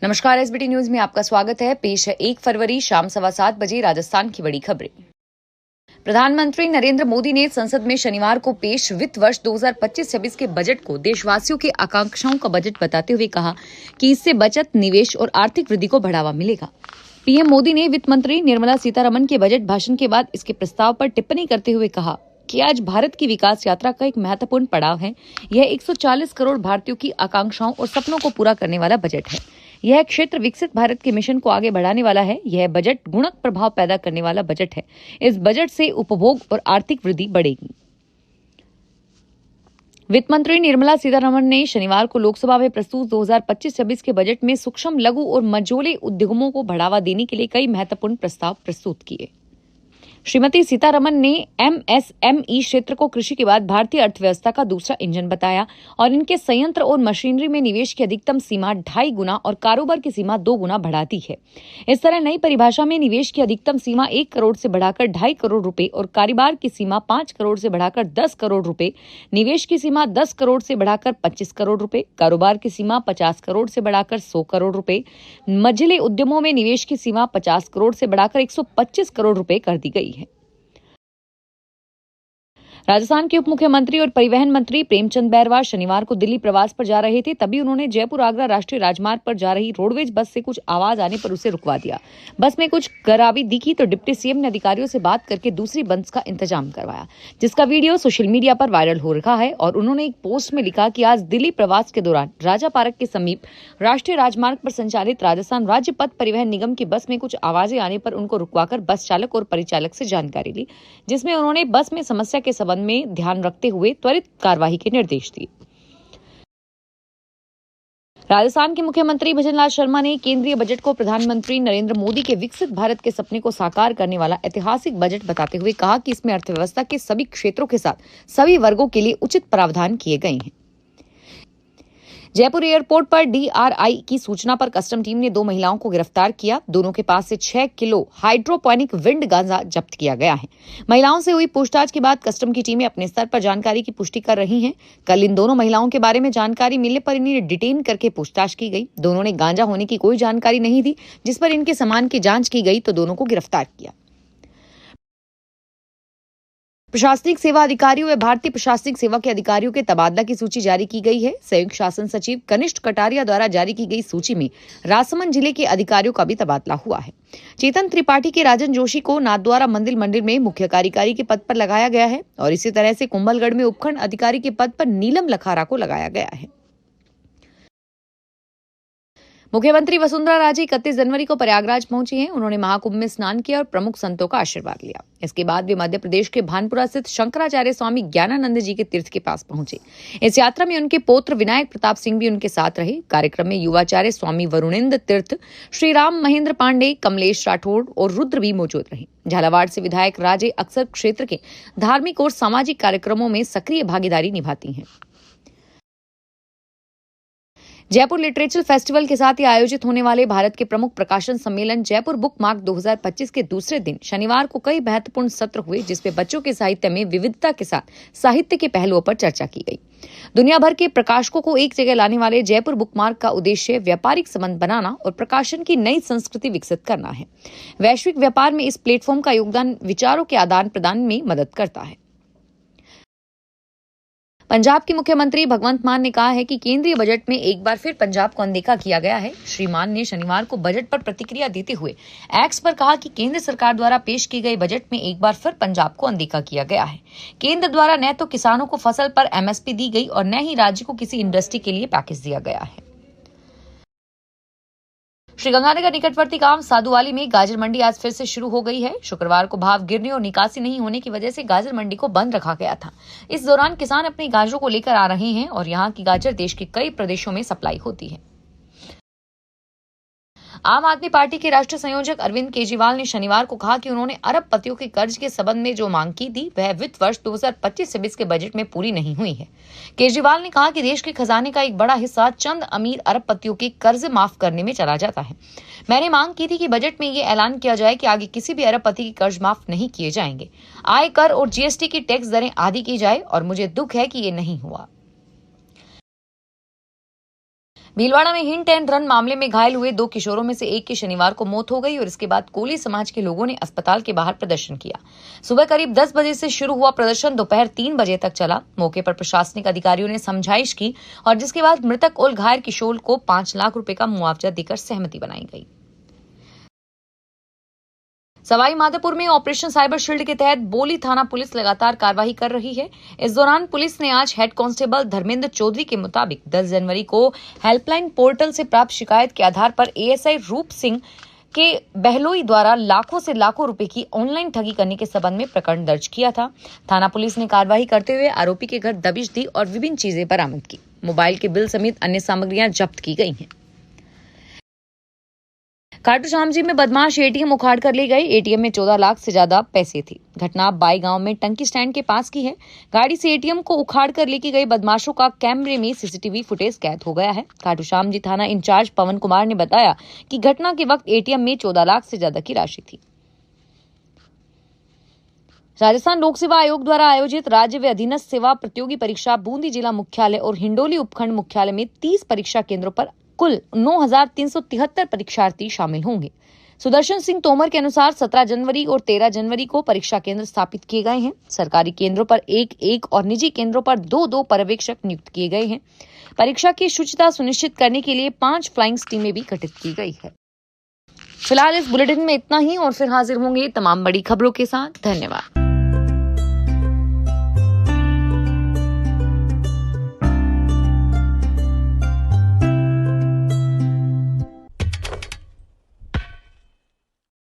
नमस्कार, SBT news में आपका स्वागत है। पेश है 1 फरवरी शाम 7:15 बजे राजस्थान की बड़ी खबरें। प्रधानमंत्री नरेंद्र मोदी ने संसद में शनिवार को पेश वित्त वर्ष 2025-26 के बजट को देशवासियों की आकांक्षाओं का बजट बताते हुए कहा कि इससे बचत, निवेश और आर्थिक वृद्धि को बढ़ावा मिलेगा। पीएम मोदी ने वित्त मंत्री निर्मला सीतारमण के बजट भाषण के बाद इसके प्रस्ताव पर टिप्पणी करते हुए कहा कि आज भारत की विकास यात्रा का एक महत्वपूर्ण पड़ाव है। यह 140 करोड़ भारतीयों की आकांक्षाओं और सपनों को पूरा करने वाला बजट है। यह क्षेत्र विकसित भारत के मिशन को आगे बढ़ाने वाला है। यह बजट गुणक प्रभाव पैदा करने वाला बजट है। इस बजट से उपभोग और आर्थिक वृद्धि बढ़ेगी। वित्त मंत्री निर्मला सीतारमण ने शनिवार को लोकसभा में प्रस्तुत 2025-26 के बजट में सूक्ष्म, लघु और मझोले उद्यमों को बढ़ावा देने के लिए कई महत्वपूर्ण प्रस्ताव प्रस्तुत किए। श्रीमती सीतारमण ने एमएसएमई क्षेत्र को कृषि के बाद भारतीय अर्थव्यवस्था का दूसरा इंजन बताया और इनके संयंत्र और मशीनरी में निवेश की अधिकतम सीमा 2.5 गुना और कारोबार की सीमा 2 गुना बढ़ा दी है। इस तरह नई परिभाषा में निवेश की अधिकतम सीमा 1 करोड़ से बढ़ाकर 2.5 करोड़ रुपए और कारोबार की सीमा 5 करोड़ से बढ़ाकर 10 करोड़ रुपए, निवेश की सीमा 10 करोड़ से बढ़ाकर 25 करोड़ रुपए, कारोबार की सीमा 50 करोड़ से बढ़ाकर 100 करोड़ रुपए, मझले उद्यमों में निवेश की सीमा 50 करोड़ से बढ़ाकर 125 करोड़ रुपए कर दी गई है। राजस्थान के उप मुख्यमंत्री और परिवहन मंत्री प्रेमचंद बैरवा शनिवार को दिल्ली प्रवास पर जा रहे थे। तभी उन्होंने जयपुर आगरा राष्ट्रीय राजमार्ग पर जा रही रोडवेज बस से कुछ आवाज आने पर उसे रुकवा दिया। बस में कुछ खराबी दिखी तो डिप्टी सीएम ने अधिकारियों से बात करके दूसरी बस का इंतजाम करवाया, जिसका वीडियो सोशल मीडिया पर वायरल हो रहा है। और उन्होंने एक पोस्ट में लिखा कि आज दिल्ली प्रवास के दौरान राजा पार्क के समीप राष्ट्रीय राजमार्ग पर संचालित राजस्थान राज्य पथ परिवहन निगम की बस में कुछ आवाजें आने पर उनको रुकवाकर बस चालक और परिचालक से जानकारी ली, जिसमें उन्होंने बस में समस्या के संबंध में ध्यान रखते हुए त्वरित कार्यवाही के निर्देश दिए। राजस्थान के मुख्यमंत्री भजनलाल शर्मा ने केंद्रीय बजट को प्रधानमंत्री नरेंद्र मोदी के विकसित भारत के सपने को साकार करने वाला ऐतिहासिक बजट बताते हुए कहा कि इसमें अर्थव्यवस्था के सभी क्षेत्रों के साथ सभी वर्गों के लिए उचित प्रावधान किए गए हैं। जयपुर एयरपोर्ट पर डीआरआई की सूचना पर कस्टम टीम ने 2 महिलाओं को गिरफ्तार किया। दोनों के पास से 6 किलो हाइड्रोपोनिक विंड गांजा जब्त किया गया है। महिलाओं से हुई पूछताछ के बाद कस्टम की टीमें अपने स्तर पर जानकारी की पुष्टि कर रही हैं। कल इन दोनों महिलाओं के बारे में जानकारी मिलने पर इन्हें डिटेन करके पूछताछ की गई। दोनों ने गांजा होने की कोई जानकारी नहीं दी, जिस पर इनके सामान की जांच की गई तो दोनों को गिरफ्तार किया। प्रशासनिक सेवा अधिकारियों व भारतीय प्रशासनिक सेवा के अधिकारियों के तबादला की सूची जारी की गई है। संयुक्त शासन सचिव कनिष्ठ कटारिया द्वारा जारी की गई सूची में राजसमंद जिले के अधिकारियों का भी तबादला हुआ है। चेतन त्रिपाठी के राजन जोशी को नाथद्वारा मंदिर में मुख्य कार्यकारी के पद पर लगाया गया है और इसी तरह से कुंभलगढ़ में उपखंड अधिकारी के पद पर नीलम लखारा को लगाया गया है। मुख्यमंत्री वसुंधरा राजे 31 जनवरी को प्रयागराज पहुंची हैं। उन्होंने महाकुंभ में स्नान किया और प्रमुख संतों का आशीर्वाद लिया। इसके बाद वे मध्य प्रदेश के भानपुरा स्थित शंकराचार्य स्वामी ज्ञानानंद जी के तीर्थ के पास पहुंचे। इस यात्रा में उनके पौत्र विनायक प्रताप सिंह भी उनके साथ रहे। कार्यक्रम में युवाचार्य स्वामी वरुणेन्द्र तीर्थ, श्री राम महेंद्र पांडे, कमलेश राठौड़ और रुद्र भी मौजूद रहे। झालावाड़ से विधायक राजे अक्सर क्षेत्र के धार्मिक और सामाजिक कार्यक्रमों में सक्रिय भागीदारी निभाती हैं। जयपुर लिटरेचर फेस्टिवल के साथ ही आयोजित होने वाले भारत के प्रमुख प्रकाशन सम्मेलन जयपुर बुक मार्क 2025 के दूसरे दिन शनिवार को कई महत्वपूर्ण सत्र हुए, जिसमें बच्चों के साहित्य में विविधता के साथ साहित्य के पहलुओं पर चर्चा की गई। दुनिया भर के प्रकाशकों को एक जगह लाने वाले जयपुर बुक मार्क का उद्देश्य व्यापारिक संबंध बनाना और प्रकाशन की नई संस्कृति विकसित करना है। वैश्विक व्यापार में इस प्लेटफॉर्म का योगदान विचारों के आदान प्रदान में मदद करता है। पंजाब के मुख्यमंत्री भगवंत मान ने कहा है कि केंद्रीय बजट में एक बार फिर पंजाब को अनदेखा किया गया है। श्री मान ने शनिवार को बजट पर प्रतिक्रिया देते हुए एक्स पर कहा कि केंद्र सरकार द्वारा पेश की गई बजट में एक बार फिर पंजाब को अनदेखा किया गया है। केंद्र द्वारा न तो किसानों को फसल पर एमएसपी दी गई और न ही राज्य को किसी इंडस्ट्री के लिए पैकेज दिया गया है। श्रीगंगानगर निकटवर्ती गांव साधुवाली में गाजर मंडी आज फिर से शुरू हो गई है। शुक्रवार को भाव गिरने और निकासी नहीं होने की वजह से गाजर मंडी को बंद रखा गया था। इस दौरान किसान अपनी गाजरों को लेकर आ रहे हैं और यहां की गाजर देश के कई प्रदेशों में सप्लाई होती है। आम आदमी पार्टी के राष्ट्रीय संयोजक अरविंद केजरीवाल ने शनिवार को कहा कि उन्होंने अरबपतियों के कर्ज के संबंध में जो मांग की थी वह वित्त वर्ष 2025-26 के बजट में पूरी नहीं हुई है। केजरीवाल ने कहा कि देश के खजाने का एक बड़ा हिस्सा चंद अमीर अरबपतियों के कर्ज माफ करने में चला जाता है। मैंने मांग की थी कि बजट में ये ऐलान किया जाए कि आगे किसी भी अरबपति के कर्ज माफ नहीं किए जाएंगे। आय कर और जीएसटी की टैक्स दरें आधी की जाए और मुझे दुख है कि ये नहीं हुआ। भीलवाड़ा में हिट एंड रन मामले में घायल हुए 2 किशोरों में से एक की शनिवार को मौत हो गई और इसके बाद कोली समाज के लोगों ने अस्पताल के बाहर प्रदर्शन किया। सुबह करीब 10 बजे से शुरू हुआ प्रदर्शन दोपहर 3 बजे तक चला। मौके पर प्रशासनिक अधिकारियों ने समझाइश की और जिसके बाद मृतक और घायल किशोर को 5 लाख रुपए का मुआवजा देकर सहमति बनाई गई। सवाई माधोपुर में ऑपरेशन साइबर शील्ड के तहत बोली थाना पुलिस लगातार कार्रवाई कर रही है। इस दौरान पुलिस ने आज हेड कांस्टेबल धर्मेंद्र चौधरी के मुताबिक 10 जनवरी को हेल्पलाइन पोर्टल से प्राप्त शिकायत के आधार पर एएसआई रूप सिंह के बहलोई द्वारा लाखों से लाखों रुपए की ऑनलाइन ठगी करने के संबंध में प्रकरण दर्ज किया था। थाना पुलिस ने कार्रवाई करते हुए आरोपी के घर दबिश दी और विभिन्न चीजें बरामद की। मोबाइल के बिल समेत अन्य सामग्रियां जब्त की गई हैं। खाटू श्याम जी में बदमाश एटीएम उखाड़ कर ले गए। एटीएम में 14 लाख से ज्यादा पैसे थे। घटना बाई गांव में टंकी स्टैंड के पास की है। गाड़ी से एटीएम को उखाड़ कर लेके गए बदमाशों का कैमरे में सीसीटीवी फुटेज कैद हो गया है। खाटू श्याम जी थाना इंचार्ज पवन कुमार ने बताया कि घटना के वक्त एटीएम में 14 लाख से ज्यादा की राशि थी। राजस्थान लोक सेवा आयोग द्वारा आयोजित राज्य व अधीनस्थ सेवा प्रतियोगी परीक्षा बूंदी जिला मुख्यालय और हिंडोली उपखंड मुख्यालय में 30 परीक्षा केंद्रों पर कुल 9,373 परीक्षार्थी शामिल होंगे। सुदर्शन सिंह तोमर के अनुसार 17 जनवरी और 13 जनवरी को परीक्षा केंद्र स्थापित किए गए हैं। सरकारी केंद्रों पर 1-1 और निजी केंद्रों पर 2-2 पर्यवेक्षक नियुक्त किए गए हैं। परीक्षा की शुचिता सुनिश्चित करने के लिए 5 फ्लाइंग टीमें भी गठित की गई है। फिलहाल इस बुलेटिन में इतना ही और फिर हाजिर होंगे तमाम बड़ी खबरों के साथ। धन्यवाद।